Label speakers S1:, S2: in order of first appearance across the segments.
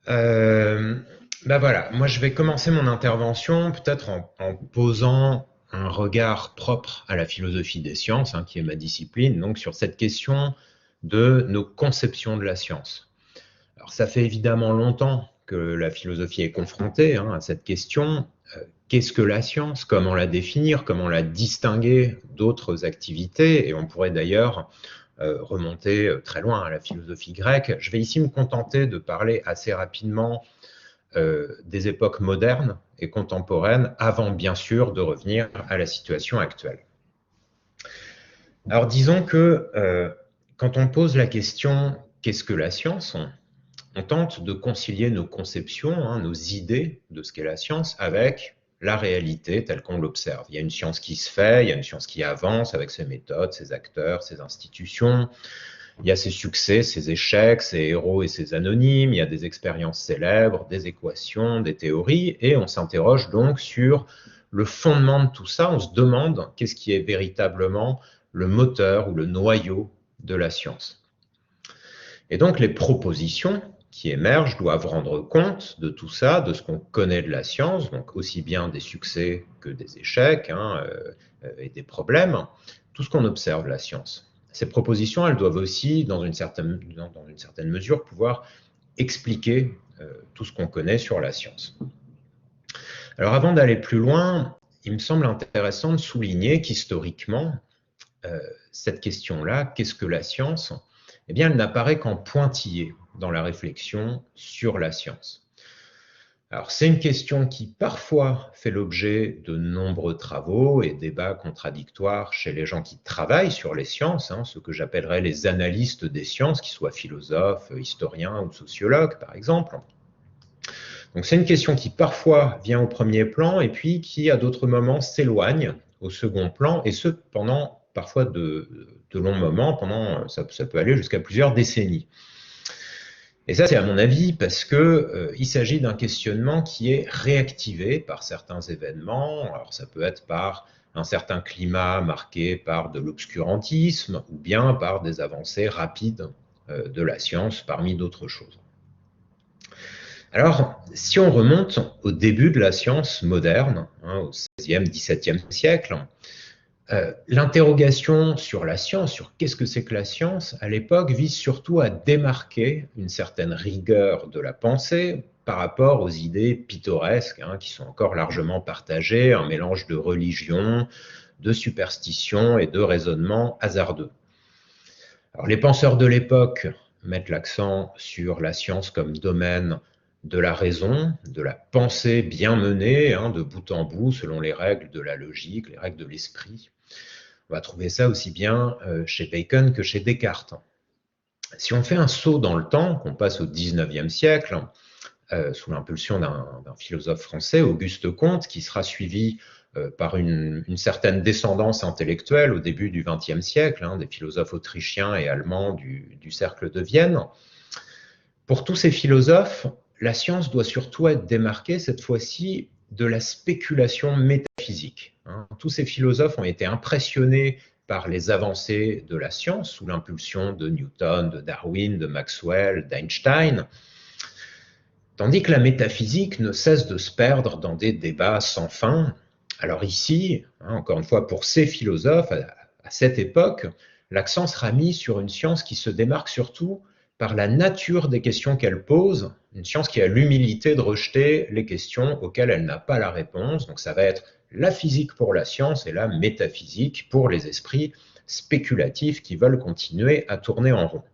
S1: Euh, Ben voilà, moi je vais commencer mon intervention peut-être en posant un regard propre à la philosophie des sciences, qui est ma discipline, donc sur cette question de nos conceptions de la science. Alors ça fait évidemment longtemps que la philosophie est confrontée à cette question. Qu'est-ce que la science? Comment la définir? Comment la distinguer d'autres activités? Et on pourrait d'ailleurs remonter très loin à la philosophie grecque. Je vais ici me contenter de parler assez rapidement des époques modernes et contemporaines, avant bien sûr de revenir à la situation actuelle. Alors disons que quand on pose la question qu'est-ce que la science, on tente de concilier nos conceptions, nos idées de ce qu'est la science avec la réalité telle qu'on l'observe. Il y a une science qui se fait, il y a une science qui avance avec ses méthodes, ses acteurs, ses institutions. Il y a ses succès, ses échecs, ses héros et ses anonymes, il y a des expériences célèbres, des équations, des théories, et on s'interroge donc sur le fondement de tout ça. On se demande qu'est-ce qui est véritablement le moteur ou le noyau de la science. Et donc les propositions qui émergent doivent rendre compte de tout ça, de ce qu'on connaît de la science, donc aussi bien des succès que des échecs et des problèmes, tout ce qu'on observe de la science. Ces propositions, elles doivent aussi, dans une certaine mesure, pouvoir expliquer tout ce qu'on connaît sur la science. Alors avant d'aller plus loin, il me semble intéressant de souligner qu'historiquement, euh, cette question-là, qu'est-ce que la science? Eh bien, elle n'apparaît qu'en pointillé dans la réflexion sur la science. Alors, c'est une question qui parfois fait l'objet de nombreux travaux et débats contradictoires chez les gens qui travaillent sur les sciences, ce que j'appellerais les analystes des sciences, qu'ils soient philosophes, historiens ou sociologues, par exemple. Donc, c'est une question qui parfois vient au premier plan et puis qui, à d'autres moments, s'éloigne au second plan, et ce pendant parfois de longs moments, ça peut aller jusqu'à plusieurs décennies. Et ça, c'est à mon avis parce que il s'agit d'un questionnement qui est réactivé par certains événements. Alors ça peut être par un certain climat marqué par de l'obscurantisme ou bien par des avancées rapides de la science parmi d'autres choses. Alors, si on remonte au début de la science moderne, au XVIe, XVIIe siècle, l'interrogation sur la science, sur qu'est-ce que c'est que la science, à l'époque, vise surtout à démarquer une certaine rigueur de la pensée par rapport aux idées pittoresques qui sont encore largement partagées, un mélange de religion, de superstition et de raisonnement hasardeux. Alors, les penseurs de l'époque mettent l'accent sur la science comme domaine de la raison, de la pensée bien menée, de bout en bout, selon les règles de la logique, les règles de l'esprit. On va trouver ça aussi bien chez Bacon que chez Descartes. Si on fait un saut dans le temps, qu'on passe au XIXe siècle, sous l'impulsion d'un philosophe français, Auguste Comte, qui sera suivi par une certaine descendance intellectuelle au début du XXe siècle, des philosophes autrichiens et allemands du cercle de Vienne. Pour tous ces philosophes, la science doit surtout être démarquée, cette fois-ci, de la spéculation métaphysique. Tous ces philosophes ont été impressionnés par les avancées de la science sous l'impulsion de Newton, de Darwin, de Maxwell, d'Einstein, tandis que la métaphysique ne cesse de se perdre dans des débats sans fin. Alors ici, encore une fois, pour ces philosophes, à cette époque, l'accent sera mis sur une science qui se démarque surtout par la nature des questions qu'elle pose, une science qui a l'humilité de rejeter les questions auxquelles elle n'a pas la réponse. Donc ça va être la physique pour la science et la métaphysique pour les esprits spéculatifs qui veulent continuer à tourner en rond.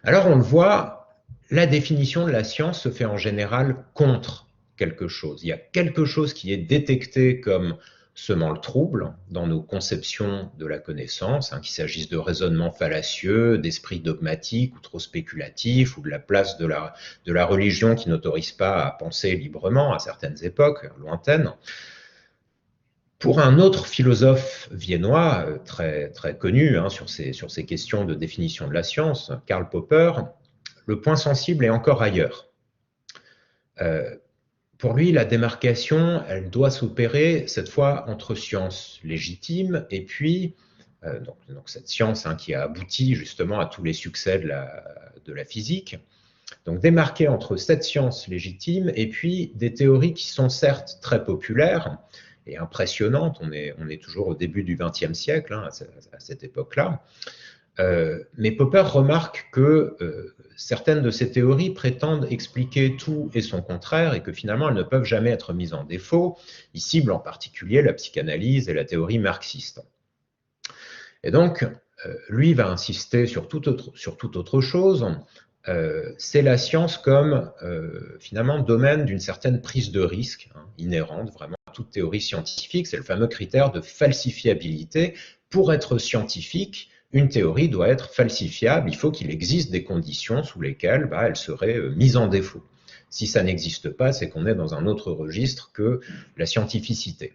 S1: Alors on le voit, la définition de la science se fait en général contre quelque chose. Il y a quelque chose qui est détecté comme semant le trouble dans nos conceptions de la connaissance, qu'il s'agisse de raisonnements fallacieux, d'esprits dogmatiques ou trop spéculatifs, ou de la place de la religion qui n'autorise pas à penser librement à certaines époques lointaines. Pour un autre philosophe viennois très, très connu sur ces questions de définition de la science, Karl Popper, le point sensible est encore ailleurs. Pour lui, la démarcation, elle doit s'opérer cette fois entre science légitime et puis donc cette science qui a abouti justement à tous les succès de la physique, Donc démarquer entre cette science légitime et puis des théories qui sont certes très populaires et impressionnantes, on est toujours au début du XXe siècle, hein, à cette époque-là, mais Popper remarque que certaines de ces théories prétendent expliquer tout et son contraire et que finalement elles ne peuvent jamais être mises en défaut. Il cible en particulier la psychanalyse et la théorie marxiste. Et donc, lui va insister sur toute autre chose. C'est la science comme finalement domaine d'une certaine prise de risque, hein, inhérente vraiment à toute théorie scientifique. C'est le fameux critère de falsifiabilité. Pour être scientifique, une théorie doit être falsifiable. Il faut qu'il existe des conditions sous lesquelles elle serait mise en défaut. Si ça n'existe pas, c'est qu'on est dans un autre registre que la scientificité.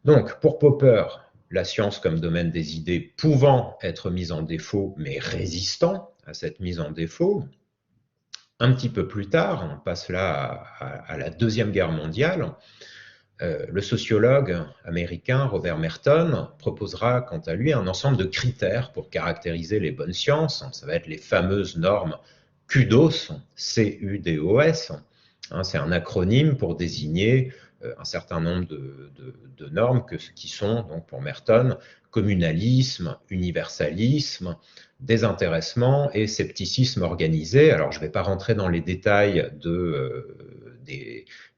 S1: Donc, pour Popper, la science comme domaine des idées pouvant être mise en défaut, mais résistant à cette mise en défaut. Un petit peu plus tard, on passe là à la Deuxième Guerre mondiale, le sociologue américain Robert Merton proposera quant à lui un ensemble de critères pour caractériser les bonnes sciences. Ça va être les fameuses normes CUDOS, C-U-D-O-S. C'est un acronyme pour désigner un certain nombre de normes qui sont, donc pour Merton, communalisme, universalisme, désintéressement et scepticisme organisé. Alors, je ne vais pas rentrer dans les détails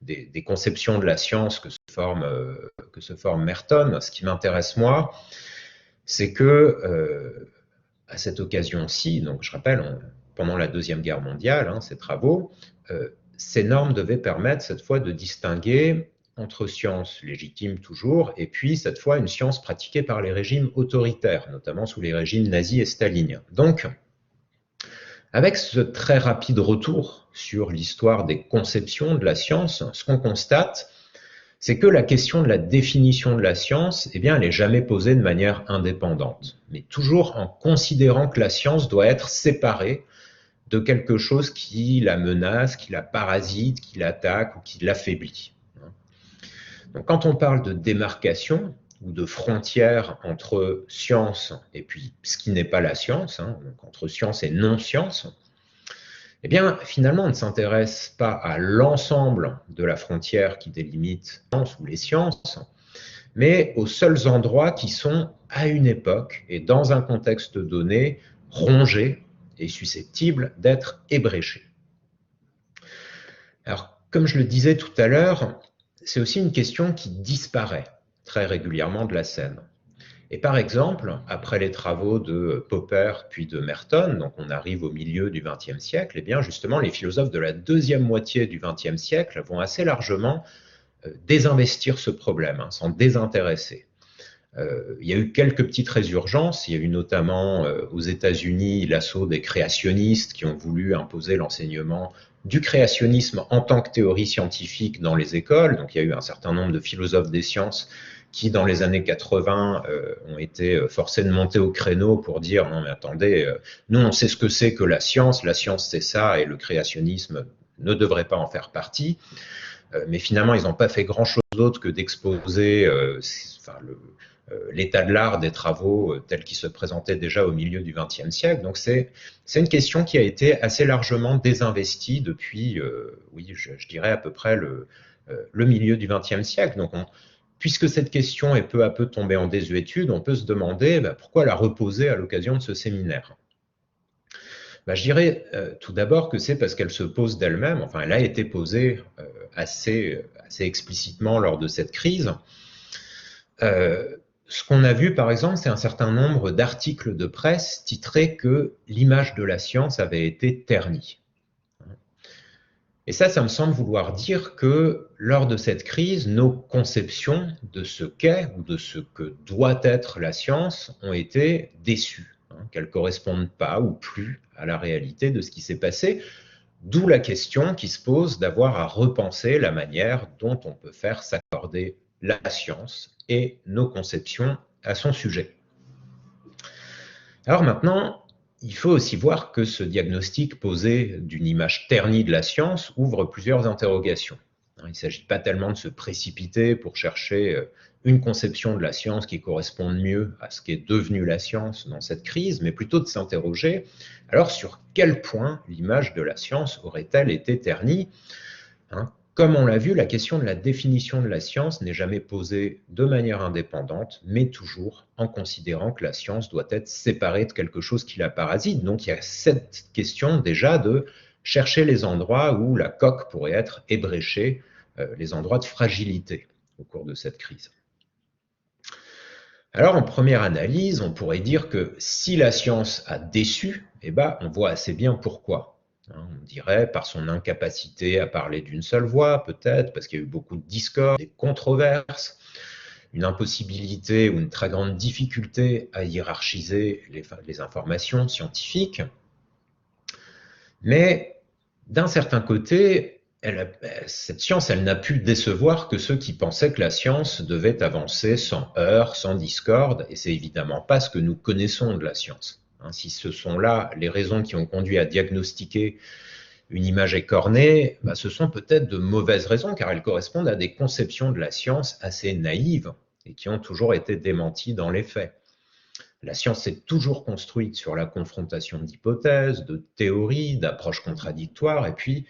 S1: des conceptions de la science que se forme Merton. Ce qui m'intéresse, moi, c'est que, à cette occasion-ci, donc je rappelle, pendant la Deuxième Guerre mondiale, ces travaux, ces normes devaient permettre cette fois de distinguer entre science légitime toujours, et puis cette fois une science pratiquée par les régimes autoritaires, notamment sous les régimes nazis et staliniens. Donc, avec ce très rapide retour sur l'histoire des conceptions de la science, ce qu'on constate, c'est que la question de la définition de la science, elle n'est jamais posée de manière indépendante, mais toujours en considérant que la science doit être séparée de quelque chose qui la menace, qui la parasite, qui l'attaque ou qui l'affaiblit. Donc, quand on parle de démarcation ou de frontière entre science et puis ce qui n'est pas la science, donc entre science et non-science, finalement, on ne s'intéresse pas à l'ensemble de la frontière qui délimite la science ou les sciences, mais aux seuls endroits qui sont, à une époque et dans un contexte donné, rongés et susceptibles d'être ébréchés. Alors, comme je le disais tout à l'heure, c'est aussi une question qui disparaît très régulièrement de la scène. Et par exemple, après les travaux de Popper puis de Merton, donc on arrive au milieu du XXe siècle, justement les philosophes de la deuxième moitié du XXe siècle vont assez largement désinvestir ce problème, s'en désintéresser. Il y a eu quelques petites résurgences. Il y a eu notamment aux États-Unis l'assaut des créationnistes qui ont voulu imposer l'enseignement du créationnisme en tant que théorie scientifique dans les écoles. Donc il y a eu un certain nombre de philosophes des sciences qui, dans les années 80, ont été forcés de monter au créneau pour dire « Non mais attendez, nous on sait ce que c'est que la science c'est ça et le créationnisme ne devrait pas en faire partie ». Mais finalement, ils n'ont pas fait grand-chose d'autre que d'exposer l'état de l'art des travaux tels qu'ils se présentaient déjà au milieu du XXe siècle. Donc c'est une question qui a été assez largement désinvestie depuis, je dirais à peu près le milieu du XXe siècle. Donc puisque cette question est peu à peu tombée en désuétude, on peut se demander pourquoi la reposer à l'occasion de ce séminaire. Je dirais tout d'abord que c'est parce qu'elle se pose d'elle-même, enfin elle a été posée assez explicitement lors de cette crise. Ce qu'on a vu, par exemple, c'est un certain nombre d'articles de presse titrés que l'image de la science avait été ternie. Et ça me semble vouloir dire que lors de cette crise, nos conceptions de ce qu'est ou de ce que doit être la science ont été déçues, qu'elles ne correspondent pas ou plus à la réalité de ce qui s'est passé, d'où la question qui se pose d'avoir à repenser la manière dont on peut faire s'accorder la science et nos conceptions à son sujet. Alors maintenant, il faut aussi voir que ce diagnostic posé d'une image ternie de la science ouvre plusieurs interrogations. Il ne s'agit pas tellement de se précipiter pour chercher une conception de la science qui corresponde mieux à ce qui est devenu la science dans cette crise, mais plutôt de s'interroger alors sur quel point l'image de la science aurait-elle été ternie, hein. Comme on l'a vu, la question de la définition de la science n'est jamais posée de manière indépendante, mais toujours en considérant que la science doit être séparée de quelque chose qui la parasite. Donc il y a cette question déjà de chercher les endroits où la coque pourrait être ébréchée, les endroits de fragilité au cours de cette crise. Alors en première analyse, on pourrait dire que si la science a déçu, eh ben, on voit assez bien pourquoi. On dirait par son incapacité à parler d'une seule voix, peut-être, parce qu'il y a eu beaucoup de discordes, des controverses, une impossibilité ou une très grande difficulté à hiérarchiser les informations scientifiques. Mais d'un certain côté, cette science, elle n'a pu décevoir que ceux qui pensaient que la science devait avancer sans heurts, sans discorde, et c'est évidemment pas ce que nous connaissons de la science. Si ce sont là les raisons qui ont conduit à diagnostiquer une image écornée, ce sont peut-être de mauvaises raisons, car elles correspondent à des conceptions de la science assez naïves et qui ont toujours été démenties dans les faits. La science s'est toujours construite sur la confrontation d'hypothèses, de théories, d'approches contradictoires, et puis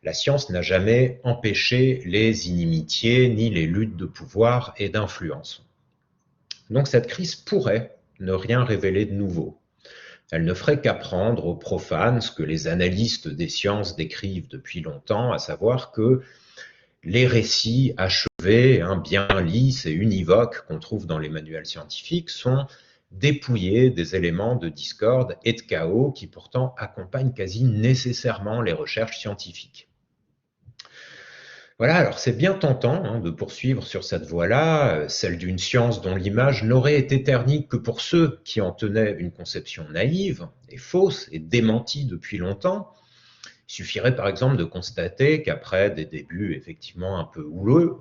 S1: la science n'a jamais empêché les inimitiés ni les luttes de pouvoir et d'influence. Donc cette crise pourrait ne rien révéler de nouveau. Elle ne ferait qu'apprendre aux profanes ce que les analystes des sciences décrivent depuis longtemps, à savoir que les récits achevés, bien lisses et univoques qu'on trouve dans les manuels scientifiques sont dépouillés des éléments de discorde et de chaos qui pourtant accompagnent quasi nécessairement les recherches scientifiques. Voilà, alors c'est bien tentant de poursuivre sur cette voie-là, celle d'une science dont l'image n'aurait été ternie que pour ceux qui en tenaient une conception naïve et fausse et démentie depuis longtemps. Il suffirait par exemple de constater qu'après des débuts effectivement un peu houleux,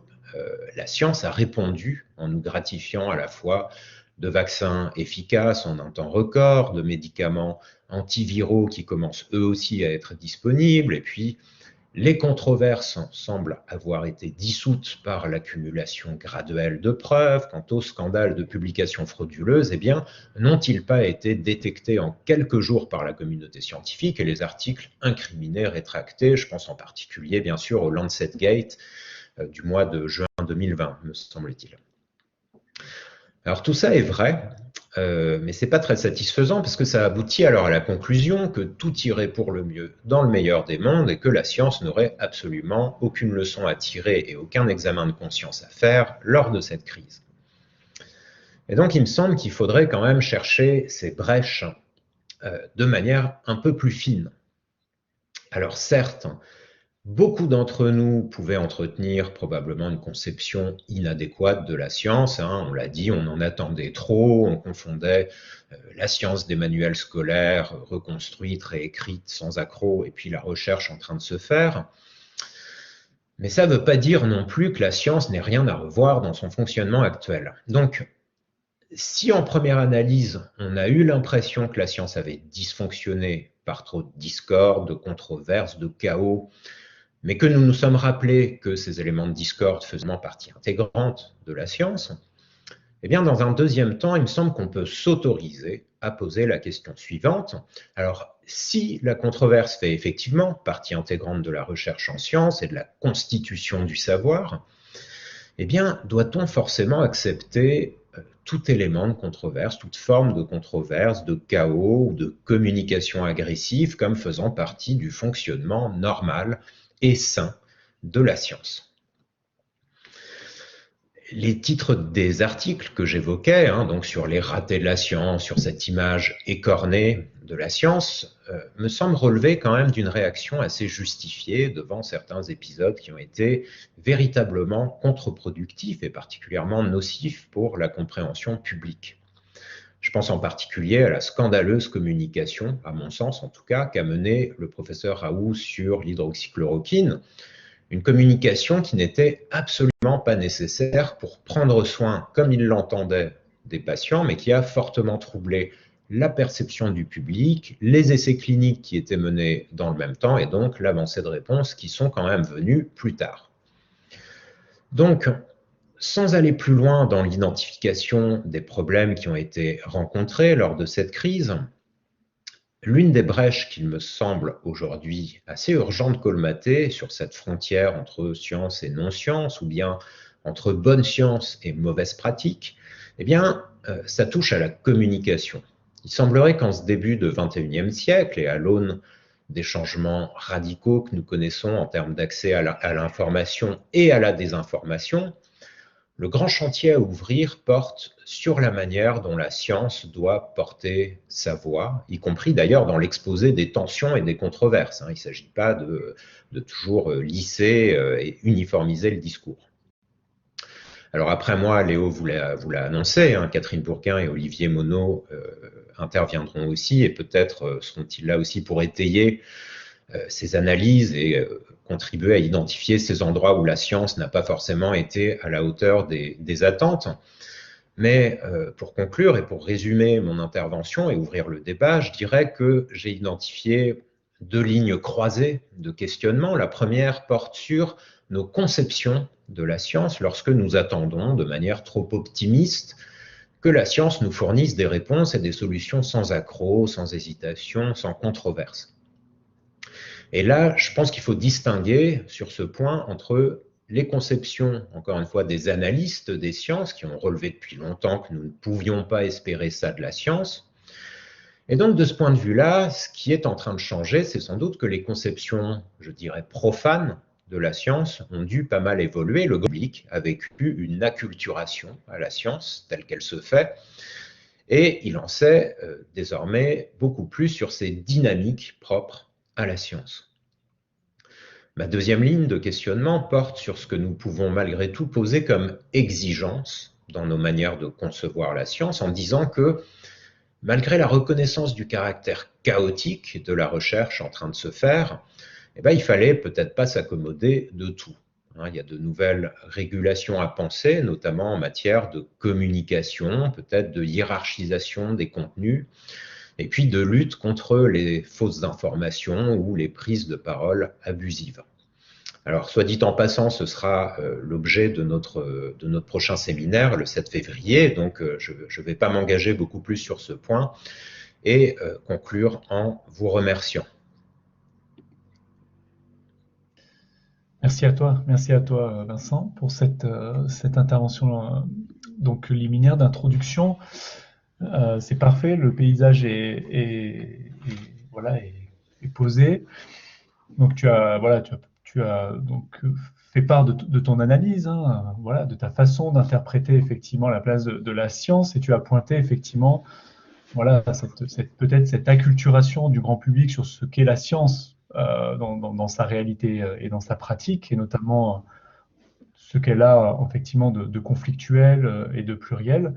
S1: la science a répondu en nous gratifiant à la fois de vaccins efficaces en un temps record, de médicaments antiviraux qui commencent eux aussi à être disponibles, et puis les controverses semblent avoir été dissoutes par l'accumulation graduelle de preuves. Quant aux scandales de publications frauduleuses, n'ont-ils pas été détectés en quelques jours par la communauté scientifique et les articles incriminés rétractés? Je pense en particulier, bien sûr, au Lancet Gate du mois de juin 2020, me semble-t-il. Alors tout ça est vrai, mais ce n'est pas très satisfaisant parce que ça aboutit alors à la conclusion que tout irait pour le mieux dans le meilleur des mondes et que la science n'aurait absolument aucune leçon à tirer et aucun examen de conscience à faire lors de cette crise. Et donc il me semble qu'il faudrait quand même chercher ces brèches de manière un peu plus fine. Alors certes, beaucoup d'entre nous pouvaient entretenir probablement une conception inadéquate de la science. On l'a dit, on en attendait trop, on confondait la science des manuels scolaires reconstruite, réécrite, sans accroc, et puis la recherche en train de se faire. Mais ça ne veut pas dire non plus que la science n'ait rien à revoir dans son fonctionnement actuel. Donc, si en première analyse, on a eu l'impression que la science avait dysfonctionné par trop de discorde, de controverses, de chaos, mais que nous nous sommes rappelés que ces éléments de discorde faisaient partie intégrante de la science, dans un deuxième temps, il me semble qu'on peut s'autoriser à poser la question suivante. Alors, si la controverse fait effectivement partie intégrante de la recherche en sciences et de la constitution du savoir, doit-on forcément accepter tout élément de controverse, toute forme de controverse, de chaos ou de communication agressive comme faisant partie du fonctionnement normal et sain de la science? Les titres des articles que j'évoquais, donc sur les ratés de la science, sur cette image écornée de la science, me semblent relever quand même d'une réaction assez justifiée devant certains épisodes qui ont été véritablement contre-productifs et particulièrement nocifs pour la compréhension publique. Je pense en particulier à la scandaleuse communication, à mon sens en tout cas, qu'a menée le professeur Raoult sur l'hydroxychloroquine, une communication qui n'était absolument pas nécessaire pour prendre soin, comme il l'entendait, des patients, mais qui a fortement troublé la perception du public, les essais cliniques qui étaient menés dans le même temps, et donc l'avancée de réponses qui sont quand même venues plus tard. Donc, sans aller plus loin dans l'identification des problèmes qui ont été rencontrés lors de cette crise, l'une des brèches qu'il me semble aujourd'hui assez urgent de colmater sur cette frontière entre science et non-science, ou bien entre bonne science et mauvaise pratique, eh bien, ça touche à la communication. Il semblerait qu'en ce début de XXIe siècle, et à l'aune des changements radicaux que nous connaissons en termes d'accès à l'information et à la désinformation, le grand chantier à ouvrir porte sur la manière dont la science doit porter sa voix, y compris d'ailleurs dans l'exposé des tensions et des controverses. Il ne s'agit pas de toujours lisser et uniformiser le discours. Alors après moi, Léo vous l'a annoncé, Catherine Bourquin et Olivier Monod interviendront aussi, et peut-être seront-ils là aussi pour étayer ces analyses et contribuer à identifier ces endroits où la science n'a pas forcément été à la hauteur des attentes. Mais pour conclure et pour résumer mon intervention et ouvrir le débat, je dirais que j'ai identifié deux lignes croisées de questionnement. La première porte sur nos conceptions de la science lorsque nous attendons de manière trop optimiste que la science nous fournisse des réponses et des solutions sans accroc, sans hésitation, sans controverse. Et là, je pense qu'il faut distinguer sur ce point entre les conceptions, encore une fois, des analystes des sciences qui ont relevé depuis longtemps que nous ne pouvions pas espérer ça de la science. Et donc, de ce point de vue-là, ce qui est en train de changer, c'est sans doute que les conceptions, je dirais, profanes de la science ont dû pas mal évoluer. Le public a vécu une acculturation à la science telle qu'elle se fait, et il en sait désormais beaucoup plus sur ces dynamiques propres à la science. Ma deuxième ligne de questionnement porte sur ce que nous pouvons malgré tout poser comme exigence dans nos manières de concevoir la science, en disant que malgré la reconnaissance du caractère chaotique de la recherche en train de se faire, il fallait peut-être pas s'accommoder de tout. Il y a de nouvelles régulations à penser, notamment en matière de communication, peut-être de hiérarchisation des contenus, et puis de lutte contre les fausses informations ou les prises de parole abusives. Alors, soit dit en passant, ce sera l'objet de notre prochain séminaire le 7 février, donc je ne vais pas m'engager beaucoup plus sur ce point et conclure en vous remerciant.
S2: Merci à toi Vincent, pour cette intervention donc liminaire d'introduction. C'est parfait, le paysage est posé. Donc tu as donc fait part de ton analyse, de ta façon d'interpréter effectivement la place de la science, et tu as pointé effectivement peut-être cette acculturation du grand public sur ce qu'est la science dans sa réalité et dans sa pratique, et notamment ce qu'elle a effectivement de conflictuel et de pluriel.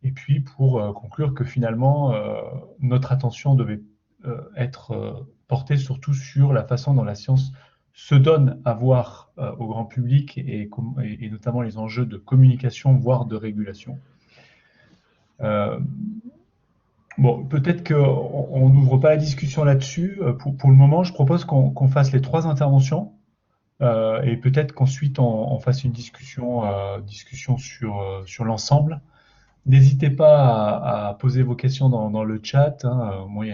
S2: Et puis pour conclure que finalement notre attention devait être portée surtout sur la façon dont la science se donne à voir au grand public, et notamment les enjeux de communication, voire de régulation. Bon, peut-être qu'on n'ouvre pas la discussion là-dessus. Pour le moment, je propose qu'on fasse les 3 interventions et peut-être qu'ensuite on fasse une discussion sur l'ensemble. N'hésitez pas à poser vos questions dans le chat. Moi,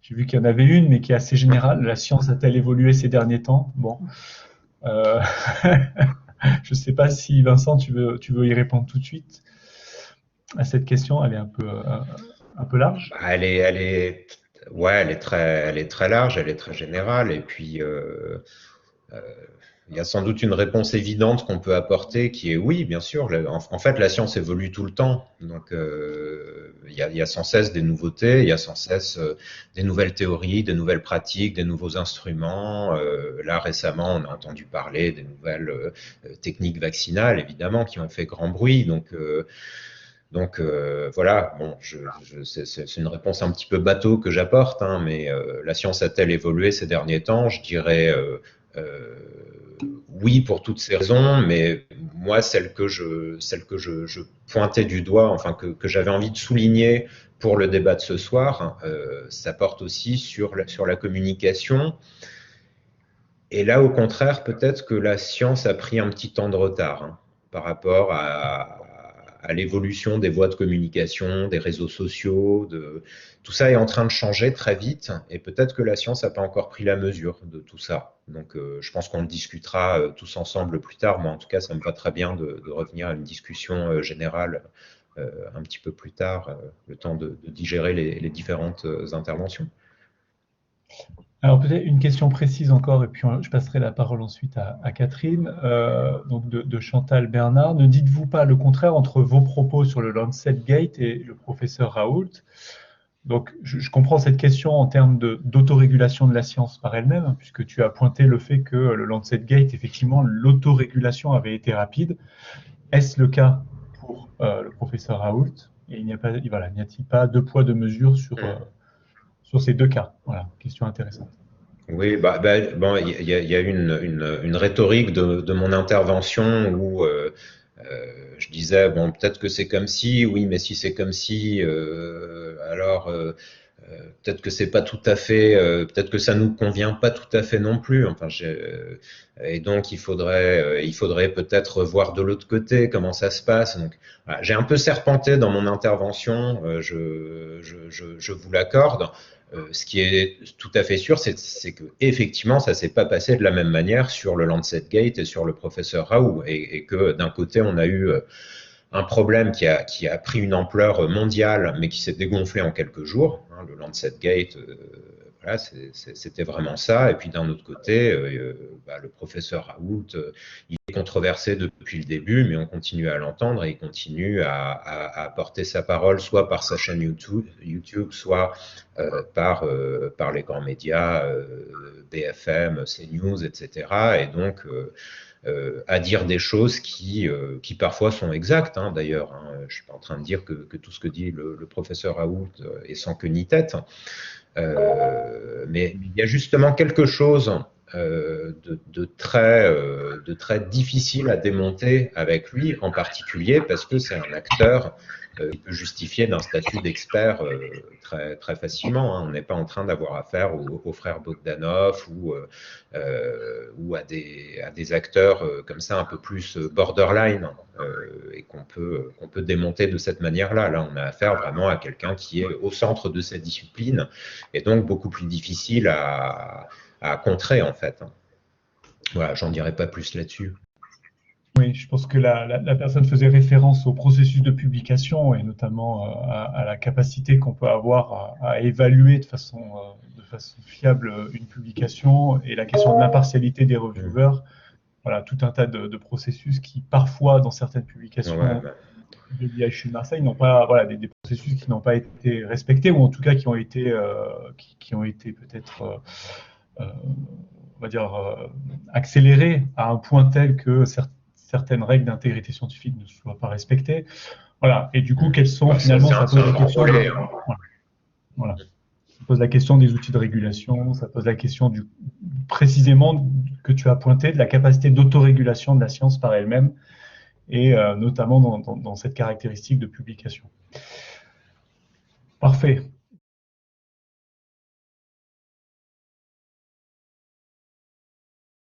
S2: j'ai vu qu'il y en avait une, mais qui est assez générale. La science a-t-elle évolué ces derniers temps? Bon. Je ne sais pas si, Vincent, tu veux y répondre tout de suite à cette question. Elle est un peu large.
S1: Elle est très large, elle est très générale, et puis il y a sans doute une réponse évidente qu'on peut apporter qui est oui, bien sûr. En fait, la science évolue tout le temps. Donc, il y a sans cesse des nouveautés, il y a sans cesse des nouvelles théories, des nouvelles pratiques, des nouveaux instruments. Là, récemment, on a entendu parler des nouvelles techniques vaccinales, évidemment, qui ont fait grand bruit. Donc voilà, bon, c'est une réponse un petit peu bateau que j'apporte, mais la science a-t-elle évolué ces derniers temps? Je dirais oui pour toutes ces raisons, mais moi celle que je pointais du doigt, enfin que j'avais envie de souligner pour le débat de ce soir, ça porte aussi sur la communication. Et là, au contraire, peut-être que la science a pris un petit temps de retard. par rapport à l'évolution des voies de communication, des réseaux sociaux. Tout ça est en train de changer très vite et peut-être que la science n'a pas encore pris la mesure de tout ça. Donc je pense qu'on le discutera tous ensemble plus tard. Moi, en tout cas, ça me va très bien de revenir à une discussion générale un petit peu plus tard, le temps de digérer les différentes interventions.
S2: Alors peut-être une question précise encore, et puis je passerai la parole ensuite à Catherine, donc de Chantal Bernard. Ne dites-vous pas le contraire entre vos propos sur le Lancet Gate et le professeur Raoult? Donc je comprends cette question en termes d'autorégulation de la science par elle-même, hein, puisque tu as pointé le fait que le Lancet Gate, effectivement, l'autorégulation avait été rapide. Est-ce le cas pour le professeur Raoult? Et il n'y a-t-il pas deux poids, deux mesures sur ces deux cas? Voilà, question intéressante.
S1: Oui, bon, il y a une rhétorique de mon intervention où je disais, bon, peut-être que c'est comme si, oui, mais si c'est comme si, alors peut-être que c'est pas tout à fait, peut-être que ça nous convient pas tout à fait non plus. Enfin, et donc il faudrait peut-être voir de l'autre côté comment ça se passe. Donc, voilà, j'ai un peu serpenté dans mon intervention, je vous l'accorde. Ce qui est tout à fait sûr, c'est que effectivement, ça s'est pas passé de la même manière sur le Lancet Gate et sur le professeur Raoult, et que d'un côté, on a eu un problème qui a pris une ampleur mondiale, mais qui s'est dégonflé en quelques jours. Hein, le Lancet Gate, voilà, c'était vraiment ça. Et puis d'un autre côté, le professeur Raoult, il est controversé depuis le début, mais on continue à l'entendre et il continue à porter sa parole, soit par sa chaîne YouTube soit par les grands médias, BFM, CNews, etc. Et donc, à dire des choses qui parfois sont exactes, hein, d'ailleurs. Hein. Je ne suis pas en train de dire que tout ce que dit le professeur Raoult est sans queue ni tête. Mais il y a justement quelque chose de très difficile à démonter avec lui, en particulier parce que c'est un acteur qui peut justifier d'un statut d'expert très, très facilement. Hein. On n'est pas en train d'avoir affaire aux frères Bogdanov ou à des acteurs comme ça un peu plus borderline et qu'on peut démonter de cette manière-là. Là, on a affaire vraiment à quelqu'un qui est au centre de sa discipline et donc beaucoup plus difficile à contrer en fait. Voilà, j'en dirai pas plus là-dessus.
S2: Oui, je pense que la personne faisait référence au processus de publication et notamment à la capacité qu'on peut avoir à évaluer de façon fiable une publication et la question de l'impartialité des reviewers. Voilà, tout un tas de processus qui, parfois, dans certaines publications de l'IHU de Marseille, n'ont pas, voilà, des processus qui n'ont pas été respectés ou en tout cas qui ont été peut-être, on va dire, accélérés à un point tel que certaines règles d'intégrité scientifique ne soient pas respectées. Voilà. Et du coup, quelles sont finalement, ça pose la question voilà. Ça pose la question des outils de régulation, ça pose la question précisément que tu as pointé de la capacité d'autorégulation de la science par elle-même et notamment dans cette caractéristique de publication. Parfait.